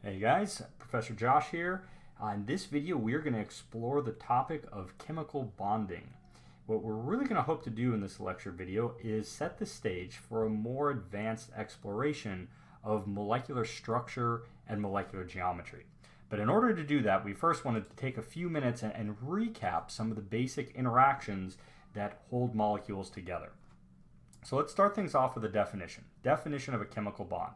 Hey guys, Professor Josh here. In this video, we're going to explore the topic of chemical bonding. What we're really going to hope to do in this lecture video is set the stage for a more advanced exploration of molecular structure and molecular geometry. But in order to do that, we first wanted to take a few minutes and recap some of the basic interactions that hold molecules together. So let's start things off with a definition of a chemical bond.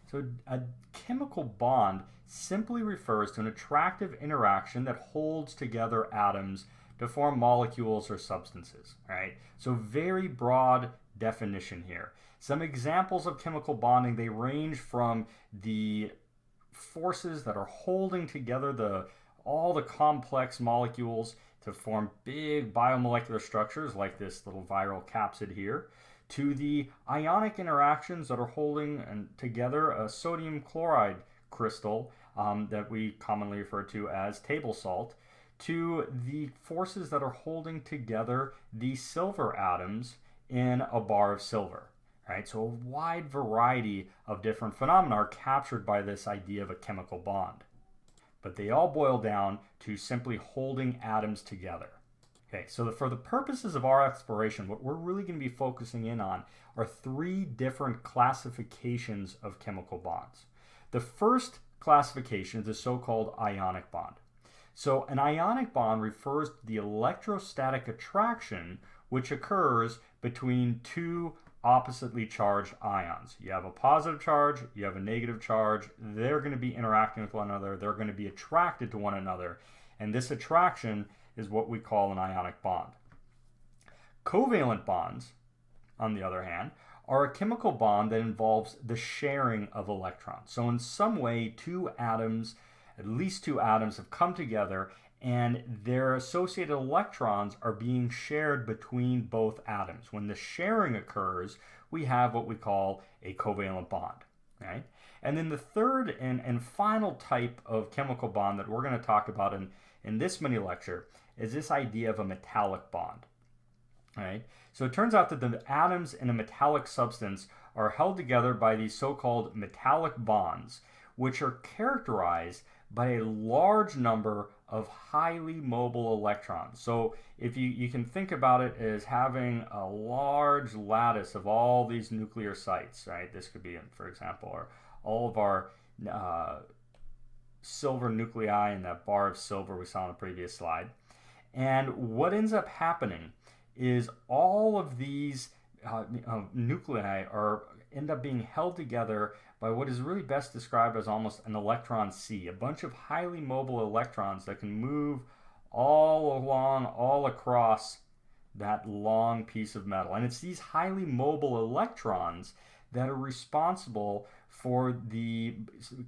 So a chemical bond simply refers to an attractive interaction that holds together atoms to form molecules or substances, right? So very broad definition here. Some examples of chemical bonding, they range from the forces that are holding together all the complex molecules to form big biomolecular structures like this little viral capsid here, to the ionic interactions that are holding together a sodium chloride crystal that we commonly refer to as table salt, to the forces that are holding together the silver atoms in a bar of silver. Right? So a wide variety of different phenomena are captured by this idea of a chemical bond. But they all boil down to simply holding atoms together. Okay, so for the purposes of our exploration, what we're really going to be focusing in on are three different classifications of chemical bonds. The first classification is the so-called ionic bond. So an ionic bond refers to the electrostatic attraction which occurs between two oppositely charged ions. You have a positive charge, you have a negative charge, they're going to be interacting with one another, they're going to be attracted to one another, and this attraction is what we call an ionic bond. Covalent bonds, on the other hand, are a chemical bond that involves the sharing of electrons. So in some way, at least two atoms have come together and their associated electrons are being shared between both atoms. When the sharing occurs, we have what we call a covalent bond. Right? And then the third and final type of chemical bond that we're going to talk about in this mini lecture is this idea of a metallic bond. Right? So it turns out that the atoms in a metallic substance are held together by these so-called metallic bonds, which are characterized by a large number of highly mobile electrons. So if you can think about it as having a large lattice of all these nuclear sites, right? This could be, for example, all of our silver nuclei in that bar of silver we saw on the previous slide. And what ends up happening is all of these nuclei end up being held together by what is really best described as almost an electron sea, a bunch of highly mobile electrons that can move all across that long piece of metal. And it's these highly mobile electrons that are responsible for the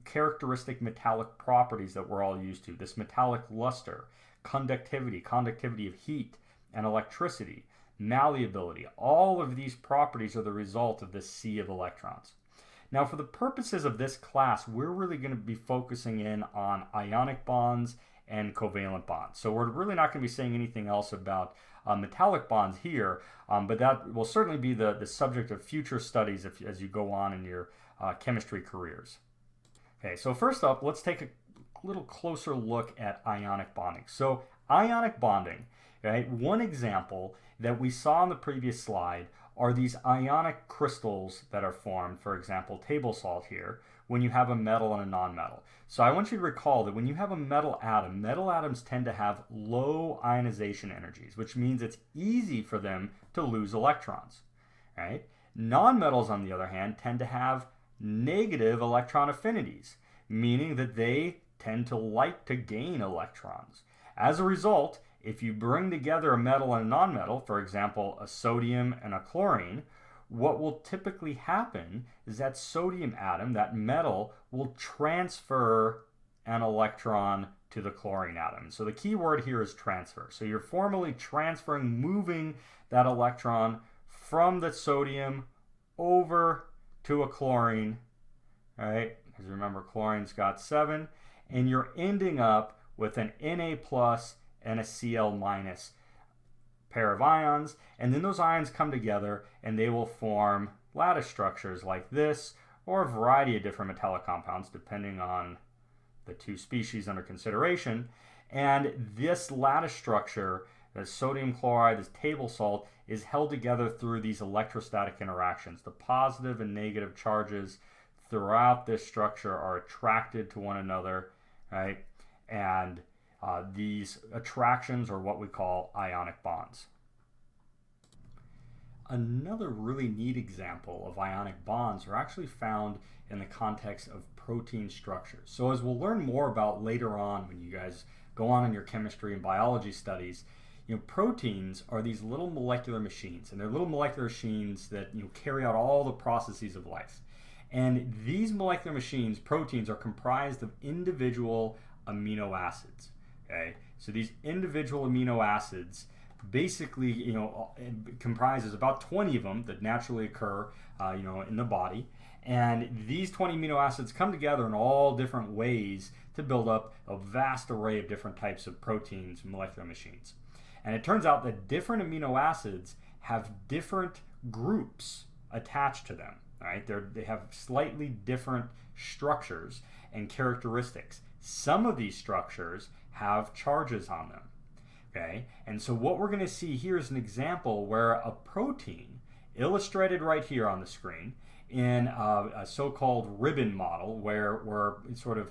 characteristic metallic properties that we're all used to. This metallic luster, conductivity of heat and electricity, malleability. All of these properties are the result of this sea of electrons. Now, for the purposes of this class, we're really going to be focusing in on ionic bonds and covalent bonds. So we're really not going to be saying anything else about metallic bonds here, but that will certainly be the subject of future studies as you go on in your chemistry careers. Okay, so first up, let's take a little closer look at ionic bonding. So ionic bonding, right? One example that we saw on the previous slide are these ionic crystals that are formed, for example, table salt here, when you have a metal and a nonmetal. So I want you to recall that when you have a metal atoms tend to have low ionization energies, which means it's easy for them to lose electrons, right? Nonmetals, on the other hand, tend to have negative electron affinities, meaning that they tend to like to gain electrons. As a result, if you bring together a metal and a nonmetal, for example, a sodium and a chlorine, what will typically happen is that sodium atom, that metal, will transfer an electron to the chlorine atom. So the key word here is transfer. So you're formally moving that electron from the sodium over to a chlorine, right? Because remember, chlorine's got 7, and you're ending up with an Na plus and a Cl minus pair of ions, and then those ions come together and they will form lattice structures like this, or a variety of different metallic compounds depending on the two species under consideration. And this lattice structure, the sodium chloride, this table salt, is held together through these electrostatic interactions. The positive and negative charges throughout this structure are attracted to one another, right? And these attractions are what we call ionic bonds. Another really neat example of ionic bonds are actually found in the context of protein structures. So as we'll learn more about later on when you guys go on in your chemistry and biology studies, proteins are these little molecular machines, and they're little molecular machines that carry out all the processes of life. And these molecular machines, proteins, are comprised of individual amino acids. Okay, so these individual amino acids basically, comprises about 20 of them that naturally occur, in the body. And these 20 amino acids come together in all different ways to build up a vast array of different types of proteins, molecular machines. And it turns out that different amino acids have different groups attached to them. Right? They have slightly different structures and characteristics. Some of these structures have charges on them. Okay? And so what we're going to see here is an example where a protein, illustrated right here on the screen, in a so-called ribbon model, where we're sort of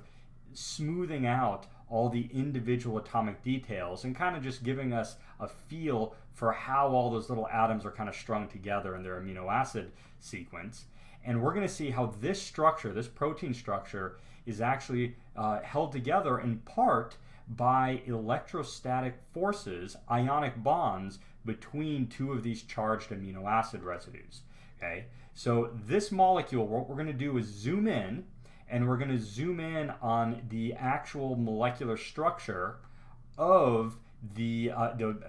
smoothing out all the individual atomic details and kind of just giving us a feel for how all those little atoms are kind of strung together in their amino acid sequence. And we're going to see how this structure, this protein structure, is actually held together in part by electrostatic forces, ionic bonds, between two of these charged amino acid residues. Okay, so this molecule, what we're going to do is zoom in, and we're going to zoom in on the actual molecular structure of the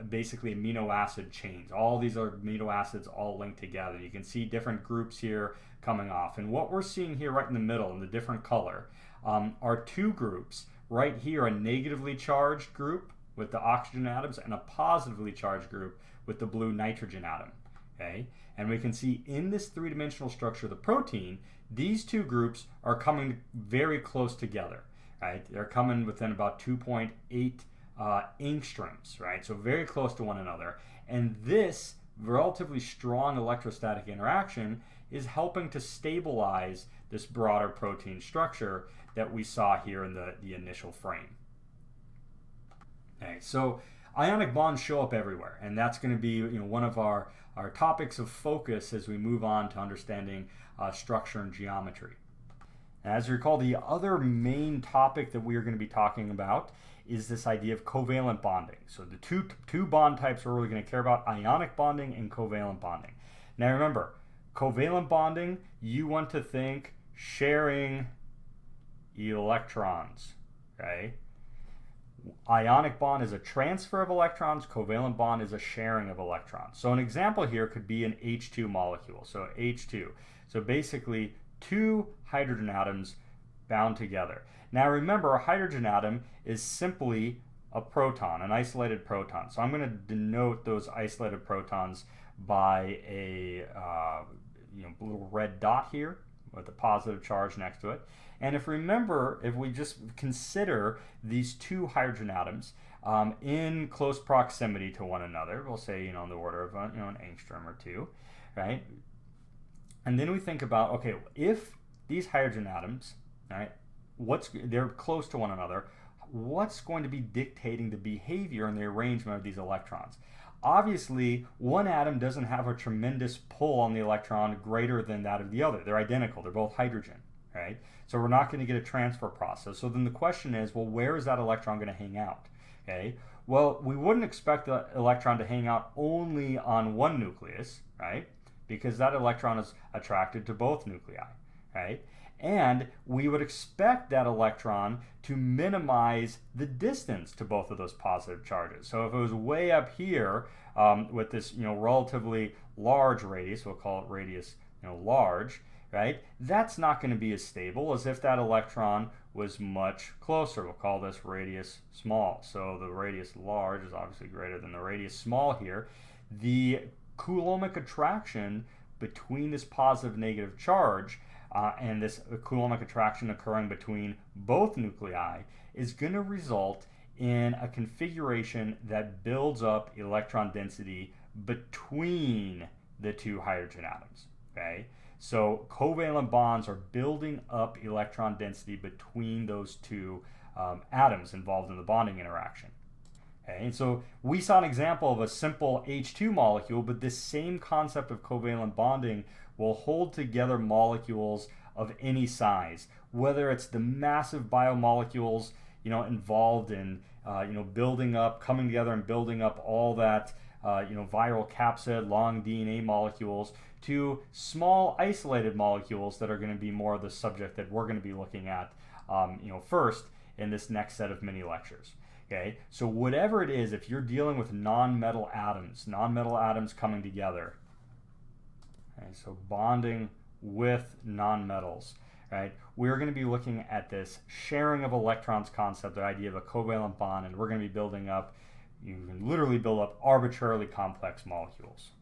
basically amino acid chains. All these are amino acids all linked together. You can see different groups here coming off. And what we're seeing here right in the middle in the different color are two groups. Right here, a negatively charged group with the oxygen atoms and a positively charged group with the blue nitrogen atom. Okay? And we can see in this three-dimensional structure of the protein, these two groups are coming very close together. Right? They're coming within about 2.8 angstroms, right? So very close to one another. And this relatively strong electrostatic interaction is helping to stabilize this broader protein structure that we saw here in the initial frame. Okay, so ionic bonds show up everywhere, and that's going to be one of our topics of focus as we move on to understanding structure and geometry. As you recall, the other main topic that we are going to be talking about is this idea of covalent bonding. So the two bond types we're really going to care about, ionic bonding and covalent bonding. Now remember, covalent bonding, you want to think sharing electrons, okay? Ionic bond is a transfer of electrons, covalent bond is a sharing of electrons. So an example here could be an H2 molecule, so H2. So basically two hydrogen atoms bound together. Now remember, a hydrogen atom is simply a proton, an isolated proton. So I'm going to denote those isolated protons by a little red dot here with a positive charge next to it. And if we just consider these two hydrogen atoms in close proximity to one another, we'll say on the order of an angstrom or two, right? And then we think about, okay, if these hydrogen atoms, right, they're close to one another, what's going to be dictating the behavior and the arrangement of these electrons? Obviously, one atom doesn't have a tremendous pull on the electron greater than that of the other. They're identical. They're both hydrogen, right? So we're not going to get a transfer process. So then the question is, well, where is that electron going to hang out? Okay. Well, we wouldn't expect the electron to hang out only on one nucleus, right? Because that electron is attracted to both nuclei, right? And we would expect that electron to minimize the distance to both of those positive charges. So if it was way up here with this relatively large radius, we'll call it radius large, right? That's not going to be as stable as if that electron was much closer. We'll call this radius small. So the radius large is obviously greater than the radius small here. The Coulombic attraction between this positive and negative charge and this Coulombic attraction occurring between both nuclei is going to result in a configuration that builds up electron density between the two hydrogen atoms. Okay, so covalent bonds are building up electron density between those two atoms involved in the bonding interaction. Okay, and so we saw an example of a simple H2 molecule, but this same concept of covalent bonding will hold together molecules of any size, whether it's the massive biomolecules involved in building up, coming together and building up all that viral capsid, long DNA molecules, to small isolated molecules that are going to be more of the subject that we're going to be looking at first in this next set of mini lectures. Okay, so whatever it is, if you're dealing with non-metal atoms coming together, okay, so bonding with non-metals, right, we're going to be looking at this sharing of electrons concept, the idea of a covalent bond, and we're going to be building up, you can literally build up arbitrarily complex molecules.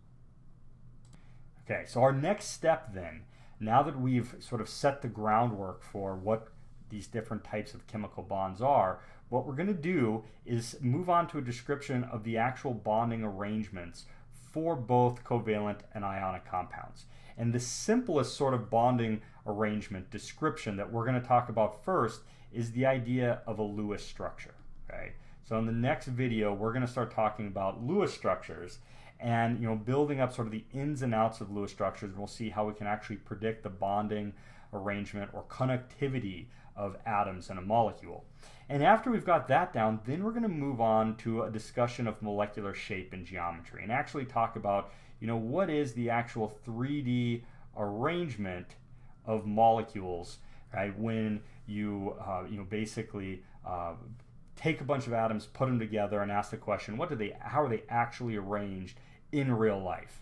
Okay, so our next step then, now that we've sort of set the groundwork for what these different types of chemical bonds are, what we're going to do is move on to a description of the actual bonding arrangements for both covalent and ionic compounds. And the simplest sort of bonding arrangement description that we're going to talk about first is the idea of a Lewis structure. Okay? So in the next video, we're going to start talking about Lewis structures and building up sort of the ins and outs of Lewis structures. And we'll see how we can actually predict the bonding arrangement or connectivity of atoms in a molecule. And after we've got that down, then we're going to move on to a discussion of molecular shape and geometry and actually talk about what is the actual 3D arrangement of molecules, right? When you basically take a bunch of atoms, put them together, and ask the question, how are they actually arranged in real life?